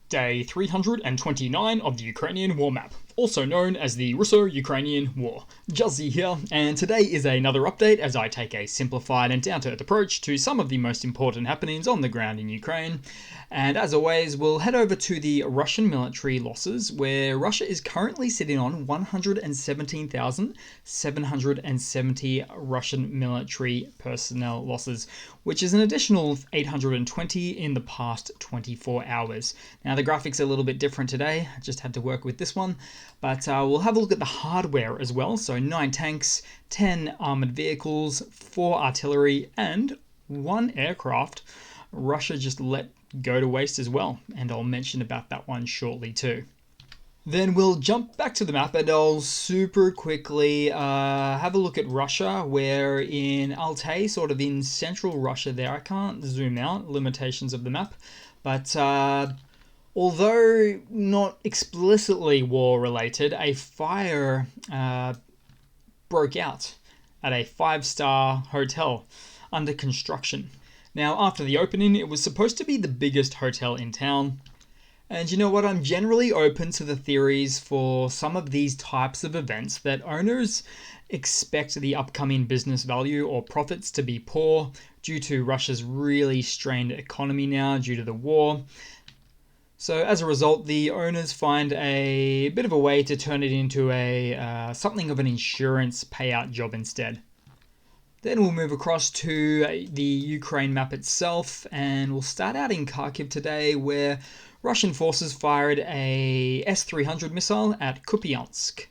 Day 329 of the Ukrainian War Map, also known as the Russo-Ukrainian War. Juzzy here, and today is another update as I take a simplified and down-to-earth approach to some of the most important happenings on the ground in Ukraine. And as always, we'll head over to the Russian military losses, where Russia is currently sitting on 117,770 Russian military personnel losses, which is an additional 820 in the past 24 hours. Now the graphics are a little bit different today, I just had to work with this one, but we'll have a look at the hardware as well. So 9 tanks, 10 armored vehicles, 4 artillery, and 1 aircraft Russia just let go to waste as well, and I'll mention about that one shortly too. Then we'll jump back to the map and I'll super quickly have a look at Russia. We're in Altai, sort of in central Russia there. I can't zoom out, limitations of the map, but although not explicitly war related, a fire broke out at a 5-star hotel under construction. Now, after the opening, it was supposed to be the biggest hotel in town. And you know what? I'm generally open to the theories for some of these types of events that owners expect the upcoming business value or profits to be poor due to Russia's really strained economy now due to the war. So as a result, the owners find a bit of a way to turn it into a something of an insurance payout job instead. Then we'll move across to the Ukraine map itself, and we'll start out in Kharkiv today, where Russian forces fired a S-300 missile at Kupiansk,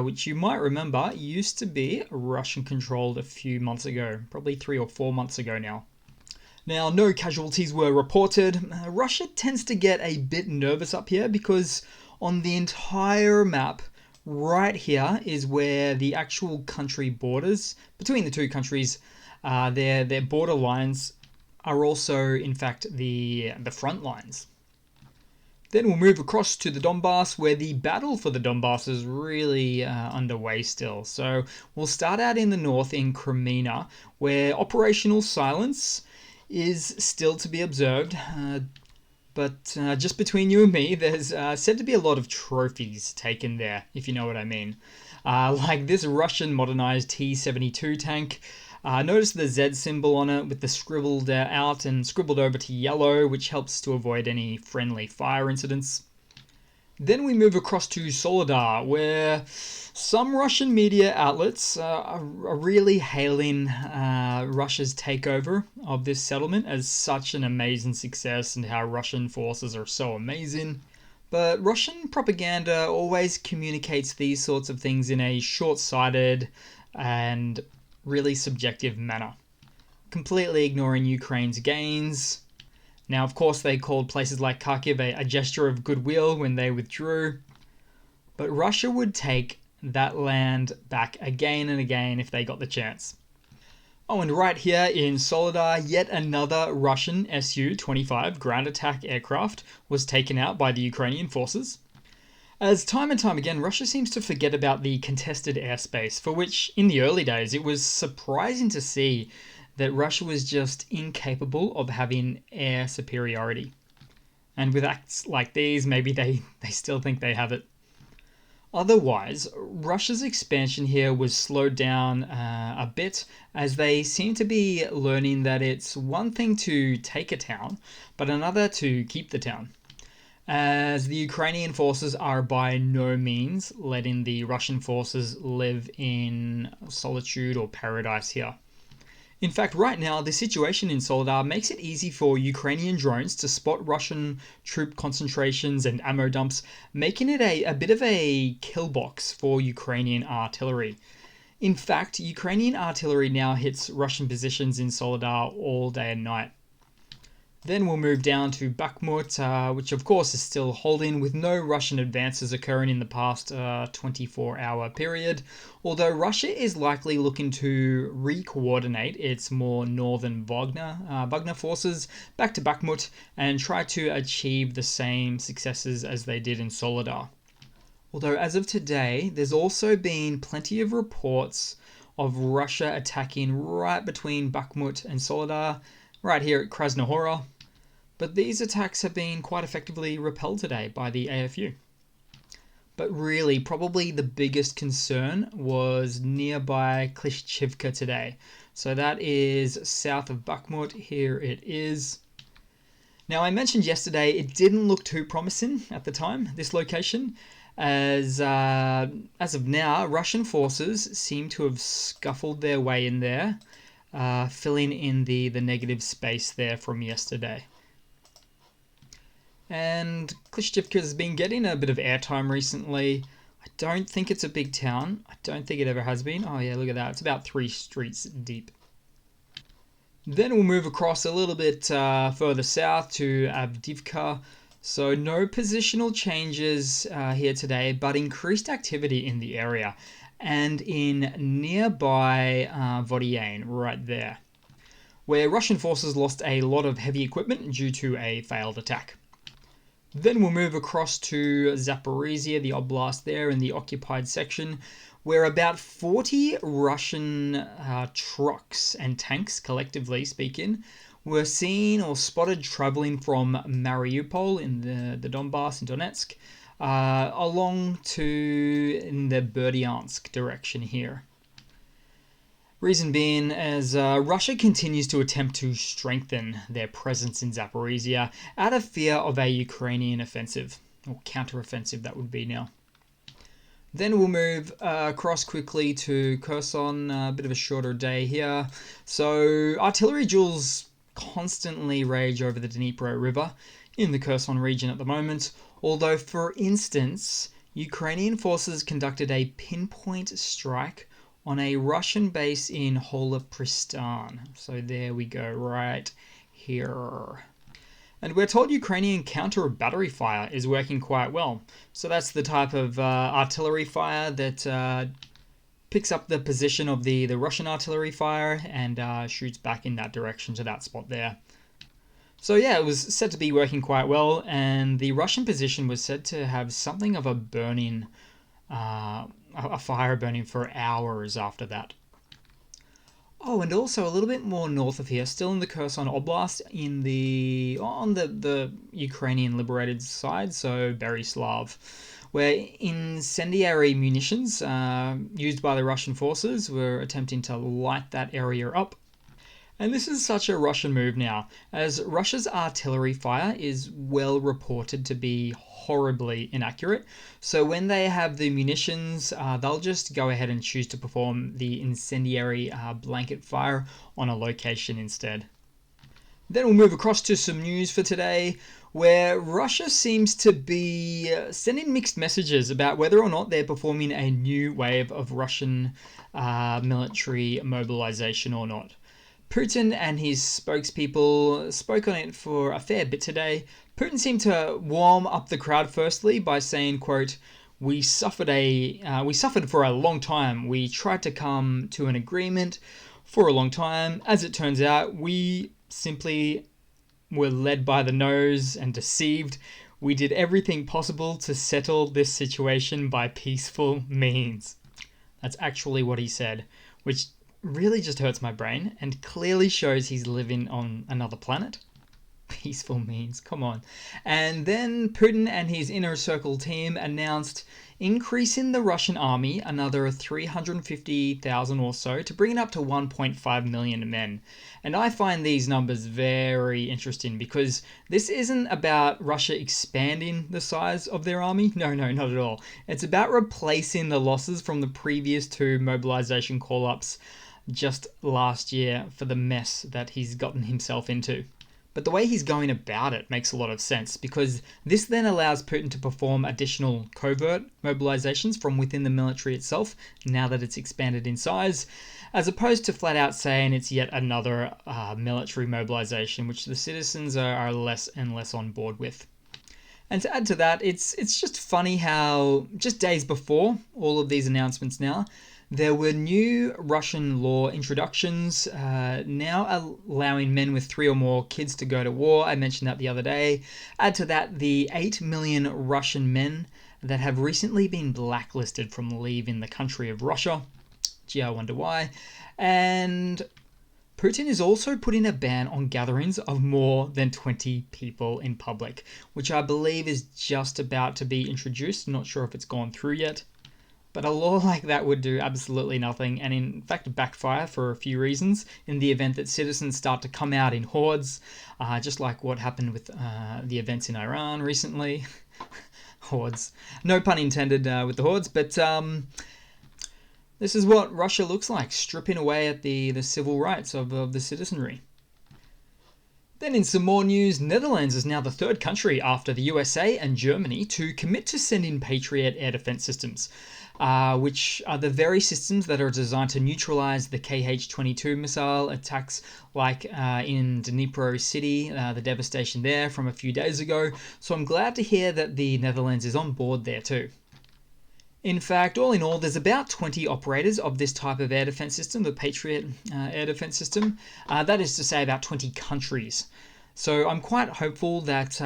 which you might remember used to be Russian-controlled a few months ago, probably 3 or 4 months ago now. Now, no casualties were reported. Russia tends to get a bit nervous up here because on the entire map, right here is where the actual country borders between the two countries, their border lines are also, in fact, the front lines. Then we'll move across to the Donbass, where the battle for the Donbass is really underway still. So we'll start out in the north in Crimea, where operational silence is still to be observed. But just between you and me, there's said to be a lot of trophies taken there, if you know what I mean. Like this Russian modernized T-72 tank. Notice the Z symbol on it with the scribbled out and scribbled over to yellow, which helps to avoid any friendly fire incidents. Then we move across to Soledar, where some Russian media outlets are really hailing Russia's takeover of this settlement as such an amazing success and how Russian forces are so amazing. But Russian propaganda always communicates these sorts of things in a short-sighted and really subjective manner, completely ignoring Ukraine's gains. Now, of course, they called places like Kharkiv a gesture of goodwill when they withdrew, but Russia would take that land back again and again if they got the chance. Oh, and right here in Soledar, yet another Russian Su-25 ground attack aircraft was taken out by the Ukrainian forces. As time and time again, Russia seems to forget about the contested airspace, for which in the early days it was surprising to see that Russia was just incapable of having air superiority. And with acts like these, maybe they still think they have it. Otherwise, Russia's expansion here was slowed down a bit, as they seem to be learning that it's one thing to take a town, but another to keep the town, as the Ukrainian forces are by no means letting the Russian forces live in solitude or paradise here. In fact, right now, the situation in Soledar makes it easy for Ukrainian drones to spot Russian troop concentrations and ammo dumps, making it a bit of a kill box for Ukrainian artillery. In fact, Ukrainian artillery now hits Russian positions in Soledar all day and night. Then we'll move down to Bakhmut, which of course is still holding, with no Russian advances occurring in the past 24-hour period, although Russia is likely looking to re-coordinate its more northern Wagner forces back to Bakhmut and try to achieve the same successes as they did in Soledar. Although as of today, there's also been plenty of reports of Russia attacking right between Bakhmut and Soledar, right here at Krasnohora. But these attacks have been quite effectively repelled today by the AFU. But really, probably the biggest concern was nearby Klishchivka today. So that is south of Bakhmut. Here it is. Now, I mentioned yesterday it didn't look too promising at the time, this location, as of now, Russian forces seem to have scuffled their way in there, filling in the negative space there from yesterday. And Klishchivka has been getting a bit of airtime recently. I don't think it's a big town. I don't think it ever has been. Oh yeah, look at that. It's about 3 streets deep. Then we'll move across a little bit further south to Avdiivka. So no positional changes here today, but increased activity in the area and in nearby wherein, right there, where Russian forces lost a lot of heavy equipment due to a failed attack. Then we'll move across to Zaporizhzhia, the oblast there in the occupied section, where about 40 Russian trucks and tanks, collectively speaking, were seen or spotted traveling from Mariupol in the Donbass in Donetsk along to in the Berdyansk direction here. Reason being, as Russia continues to attempt to strengthen their presence in Zaporizhzhia out of fear of a Ukrainian offensive, or counter-offensive that would be now. Then we'll move across quickly to Kherson, a bit of a shorter day here. So artillery duels constantly rage over the Dnipro River in the Kherson region at the moment, although, for instance, Ukrainian forces conducted a pinpoint strike on a Russian base in Holopristan. So there we go, right here. And we're told Ukrainian counter-battery fire is working quite well. So that's the type of artillery fire that picks up the position of the Russian artillery fire and shoots back in that direction to that spot there. So yeah, it was said to be working quite well, and the Russian position was said to have something of a burning a fire burning for hours after that. Oh, and also a little bit more north of here, still in the Kherson Oblast, on the Ukrainian liberated side, so Berislav, where incendiary munitions used by the Russian forces were attempting to light that area up. And this is such a Russian move now, as Russia's artillery fire is well reported to be horribly inaccurate. So when they have the munitions, they'll just go ahead and choose to perform the incendiary blanket fire on a location instead. Then we'll move across to some news for today, where Russia seems to be sending mixed messages about whether or not they're performing a new wave of Russian military mobilization or not. Putin and his spokespeople spoke on it for a fair bit today. Putin seemed to warm up the crowd firstly by saying, quote, we suffered for a long time. We tried to come to an agreement for a long time. As it turns out, we simply were led by the nose and deceived. We did everything possible to settle this situation by peaceful means. That's actually what he said, which really just hurts my brain and clearly shows he's living on another planet. Peaceful means, come on. And then Putin and his inner circle team announced increasing the Russian army another 350,000 or so to bring it up to 1.5 million men. And I find these numbers very interesting because this isn't about Russia expanding the size of their army. No, not at all. It's about replacing the losses from the previous 2 mobilization call-ups just last year for the mess that he's gotten himself into. But the way he's going about it makes a lot of sense, because this then allows Putin to perform additional covert mobilizations from within the military itself, now that it's expanded in size, as opposed to flat out saying it's yet another military mobilization, which the citizens are less and less on board with. And to add to that, it's just funny how just days before all of these announcements now, there were new Russian law introductions now allowing men with 3 or more kids to go to war. I mentioned that the other day. Add to that the 8 million Russian men that have recently been blacklisted from leaving the country of Russia. Gee, I wonder why. And Putin is also putting a ban on gatherings of more than 20 people in public, which I believe is just about to be introduced. I'm not sure if it's gone through yet. But a law like that would do absolutely nothing, and in fact backfire for a few reasons in the event that citizens start to come out in hordes, just like what happened with the events in Iran recently. Hordes. No pun intended with the hordes, but this is what Russia looks like, stripping away at the civil rights of the citizenry. Then in some more news, Netherlands is now the third country after the USA and Germany to commit to sending Patriot air defense systems, which are the very systems that are designed to neutralize the KH-22 missile attacks like in Dnipro City, the devastation there from a few days ago. So I'm glad to hear that the Netherlands is on board there too. In fact, all in all, there's about 20 operators of this type of air defense system, the Patriot air defense system. That is to say about 20 countries. So I'm quite hopeful that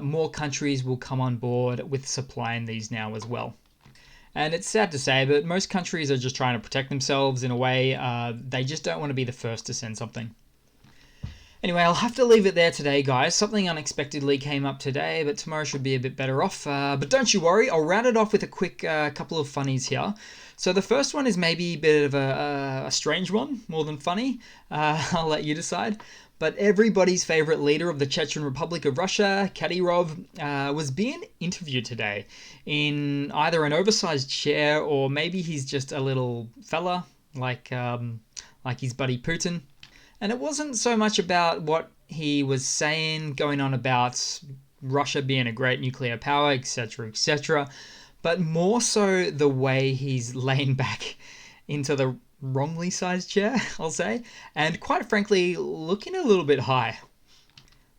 more countries will come on board with supplying these now as well. And it's sad to say, but most countries are just trying to protect themselves in a way. They just don't want to be the first to send something. Anyway, I'll have to leave it there today, guys. Something unexpectedly came up today, but tomorrow should be a bit better off. But don't you worry, I'll round it off with a quick couple of funnies here. So the first one is maybe a bit of a strange one, more than funny. I'll let you decide. But everybody's favorite leader of the Chechen Republic of Russia, Kadyrov, was being interviewed today in either an oversized chair or maybe he's just a little fella like his buddy Putin. And it wasn't so much about what he was saying, going on about Russia being a great nuclear power, etc., but more so the way he's laying back into the wrongly sized chair, I'll say, and quite frankly, looking a little bit high.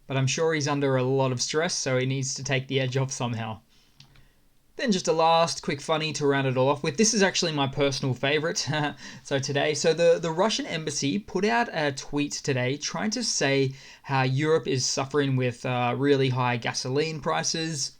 But I'm sure he's under a lot of stress, so he needs to take the edge off somehow. Then just a last quick funny to round it all off with. This is actually my personal favorite. So the Russian embassy put out a tweet today trying to say how Europe is suffering with really high gasoline prices.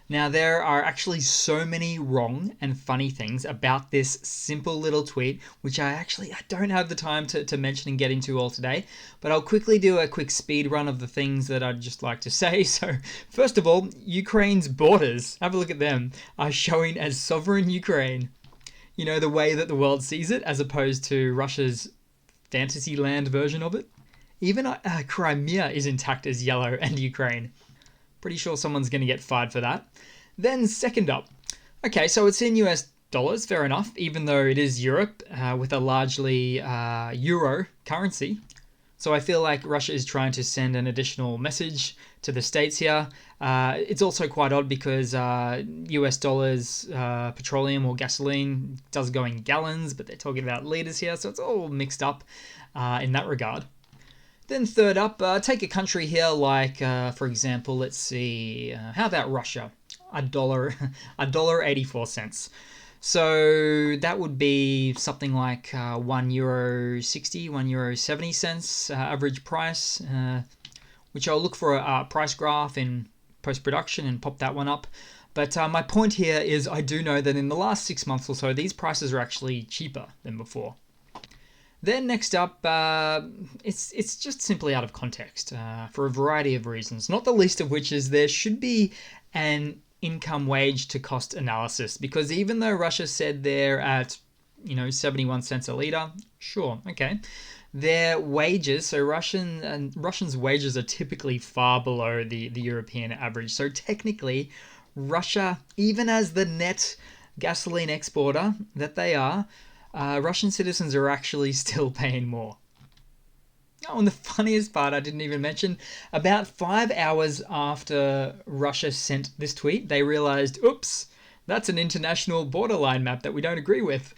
Now, there are actually so many wrong and funny things about this simple little tweet, which I don't have the time to mention and get into all today, but I'll quickly do a quick speed run of the things that I'd just like to say. So, first of all, Ukraine's borders, have a look at them, are showing as sovereign Ukraine. You know, the way that the world sees it, as opposed to Russia's fantasy land version of it. Even Crimea is intact as yellow and Ukraine. Pretty sure someone's going to get fired for that. Then second up. Okay, so it's in US dollars, fair enough, even though it is Europe with a largely euro currency. So I feel like Russia is trying to send an additional message to the States here. It's also quite odd because US dollars, petroleum or gasoline does go in gallons, but they're talking about liters here, so it's all mixed up in that regard. Then third up, take a country here like, for example, let's see, how about Russia? $1.84. So that would be something like €1.60, €1.70 average price, which I'll look for a price graph in post-production and pop that one up. But my point here is I do know that in the last 6 months or so, these prices are actually cheaper than before. Then next up, it's just simply out of context for a variety of reasons, not the least of which is there should be an income wage to cost analysis, because even though Russia said they're at 71 cents a litre, sure, okay, their wages, so Russians' wages are typically far below the European average. So technically, Russia, even as the net gasoline exporter that they are, Russian citizens are actually still paying more. Oh, and the funniest part I didn't even mention, about 5 hours after Russia sent this tweet, they realized, oops, that's an international borderline map that we don't agree with.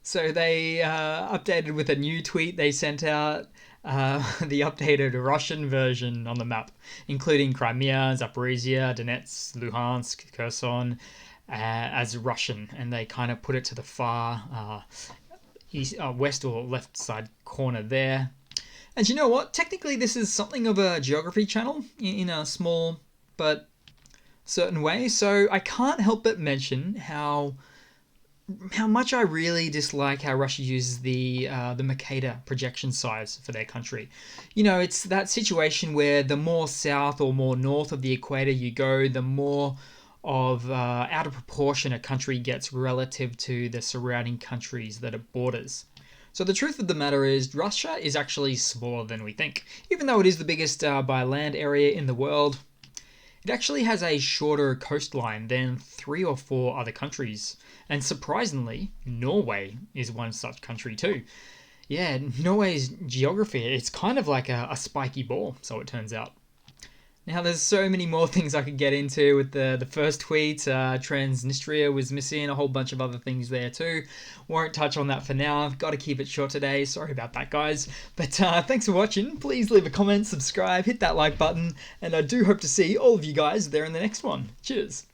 So they updated with a new tweet they sent out, the updated Russian version on the map, including Crimea, Zaporizhzhia, Donetsk, Luhansk, Kherson, as Russian, and they kind of put it to the far west or left side corner there. And you know what? Technically, this is something of a geography channel in a small but certain way. So I can't help but mention how how much I really dislike how Russia uses the Mercator projection size for their country. You know, it's that situation where the more south or more north of the equator you go, the more of out of proportion a country gets relative to the surrounding countries that it borders. So the truth of the matter is, Russia is actually smaller than we think. Even though it is the biggest by land area in the world, it actually has a shorter coastline than 3 or 4 other countries. And surprisingly, Norway is one such country too. Yeah, Norway's geography, it's kind of like a spiky ball, so it turns out. Now, there's so many more things I could get into with the first tweet. Transnistria was missing, a whole bunch of other things there too. Won't touch on that for now. I've got to keep it short today. Sorry about that, guys. But thanks for watching. Please leave a comment, subscribe, hit that like button, and I do hope to see all of you guys there in the next one. Cheers.